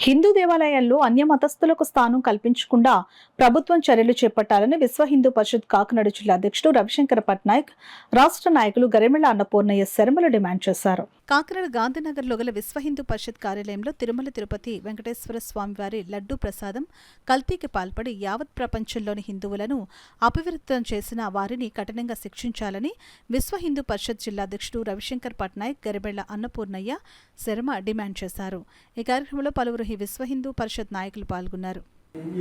హిందూ దేవాలయాల్లో అన్య మతస్థులకు స్థానం కల్పించకుండా ప్రభుత్వం చర్యలు చేపట్టాలని విశ్వ హిందూ పరిషత్ కాకినాడ జిల్లా అధ్యక్షుడు రవిశంకర్ పట్నాయక్, రాష్ట్ర నాయకులు గరిమెళ్ల అన్నపూర్ణయ్య శర్మలు డిమాండ్ చేశారు. కాకినాడ గాంధీనగర్లో గల విశ్వ హిందూ పరిషత్ కార్యాలయంలో తిరుమల తిరుపతి వెంకటేశ్వర స్వామివారి లడ్డూ ప్రసాదం కల్తీకి పాల్పడి యావత్ ప్రపంచంలోని హిందువులను అపవిత్రం చేసిన వారిని కఠినంగా శిక్షించాలని విశ్వ హిందూ పరిషత్ జిల్లా అధ్యక్షుడు రవిశంకర్ పట్నాయక్, గరిమెళ్ల అన్నపూర్ణయ్య శర్మ డిమాండ్ చేశారు. ఈ కార్యక్రమంలో పలువురు విశ్వ హిందూ పరిషత్ నాయకులు పాల్గొన్నారు.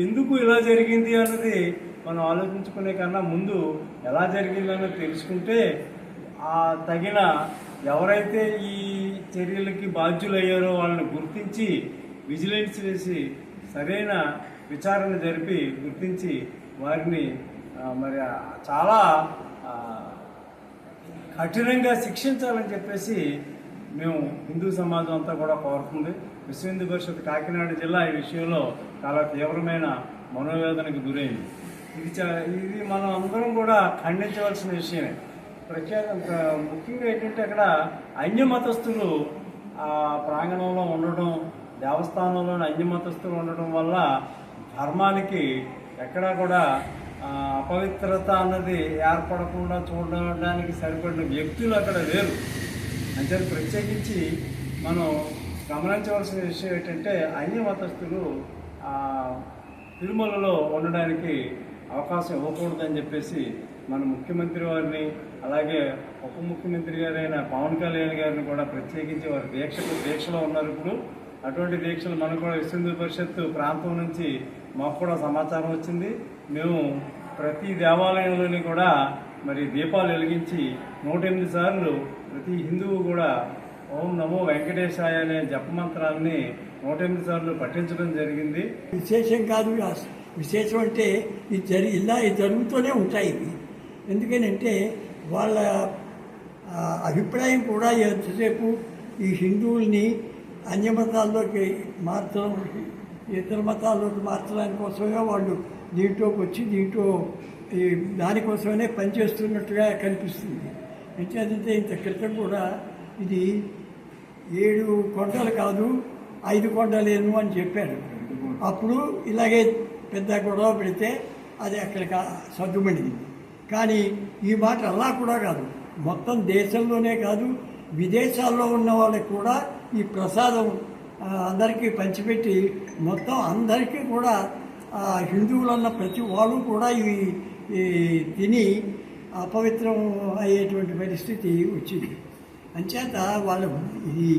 ఎందుకు ఇలా జరిగింది అన్నది మనం ఆలోచించుకునే కన్నా ముందు ఎలా జరిగిందన్నది తెలుసుకుంటే తగిన ఎవరైతే ఈ చర్యలకి బాధ్యులయ్యారో వాళ్ళని గుర్తించి విజిలెన్స్ చేసి సరైన విచారణ జరిపి గుర్తించి వారిని మరి చాలా కఠినంగా శిక్షించాలని చెప్పేసి మేము హిందూ సమాజం అంతా కూడా కోరుతుంది. విశ్వ హిందూ పరిషత్ కాకినాడ జిల్లా ఈ విషయంలో చాలా తీవ్రమైన మనోవేదనకు గురైంది. ఇది మనం అందరం కూడా ఖండించవలసిన విషయమే. ముఖ్యంగా ఏంటంటే అక్కడ అన్య మతస్థులు ప్రాంగణంలో ఉండడం, దేవస్థానంలోని అన్య మతస్థులు ఉండడం వల్ల ధర్మానికి ఎక్కడా కూడా అపవిత్రత అన్నది ఏర్పడకుండా చూడడానికి సరిపడిన వ్యక్తులు అక్కడ లేరు. అంటే ప్రత్యేకించి మనం గమనించవలసిన విషయం ఏంటంటే అన్య మతస్థులు తిరుమలలో ఉండడానికి అవకాశం ఇవ్వకూడదని చెప్పేసి మన ముఖ్యమంత్రి వారిని, అలాగే ఉప ముఖ్యమంత్రి గారైన పవన్ కళ్యాణ్ గారిని కూడా ప్రత్యేకించి వారి దీక్షలో ఉన్నారు. ఇప్పుడు అటువంటి దీక్షలు మనకు కూడా విశ్వ హిందూ పరిషత్ ప్రాంతం నుంచి మాకు కూడా సమాచారం వచ్చింది. మేము ప్రతి దేవాలయంలోని కూడా మరి దీపాలు వెలిగించి 108 సార్లు ప్రతి హిందువు కూడా ఓం నమో వెంకటేశాయ అనే జపమంత్రాన్ని 108 సార్లు పఠించడం జరిగింది. విశేషం కాదు, విశేషం అంటే ఇలా జరుగుతూనే ఉంటాయి. ఎందుకనంటే వాళ్ళ అభిప్రాయం కూడా ఎంతసేపు ఈ హిందువుల్ని అన్యమతాల్లోకి మార్చడం, ఇతర మతాల్లోకి మార్చడానికి కోసమే వాళ్ళు దీంట్లోకి వచ్చి దానికోసమే పనిచేస్తున్నట్టుగా కనిపిస్తుంది. ఎందుకంటే ఇంత క్రితం కూడా ఇది 7 కొండలు కాదు 5 కొండలేను అని చెప్పారు. అప్పుడు ఇలాగే పెద్ద గొడవ పెడితే అది అక్కడికి సర్దుమణింది. కానీ ఈ మాట అలా కూడా కాదు, మొత్తం దేశంలోనే కాదు విదేశాల్లో ఉన్న వాళ్ళకి కూడా ఈ ప్రసాదం అందరికీ పంచిపెట్టి మొత్తం అందరికీ కూడా హిందువులన్న ప్రతి వాళ్ళు కూడా ఇవి తిని అపవిత్రం అయ్యేటువంటి పరిస్థితి వచ్చింది. అంచేత వాళ్ళు ఇది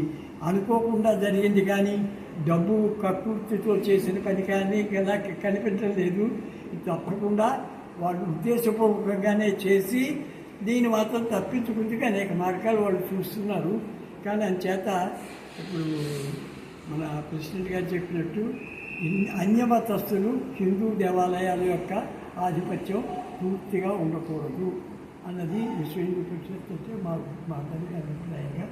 అనుకోకుండా జరిగింది, కానీ డబ్బు కక్కుర్తితో చేసిన పని కానీ ఇలా కనిపించడం లేదు. తప్పకుండా వాళ్ళు ఉద్దేశపూర్వకంగానే చేసి దీన్ని మాత్రం తప్పించుకుందుకు అనేక మార్గాలు వాళ్ళు చూస్తున్నారు. కానీ అంచేత ఇప్పుడు మన ప్రెసిడెంట్ గారు చెప్పినట్టు అన్యమతస్థులు హిందూ దేవాలయాల యొక్క ఆధిపత్యం పూర్తిగా ఉండకూడదు అన్నది విశ్వ హిందూ పరిషత్ అంటే మా అభిప్రాయంగా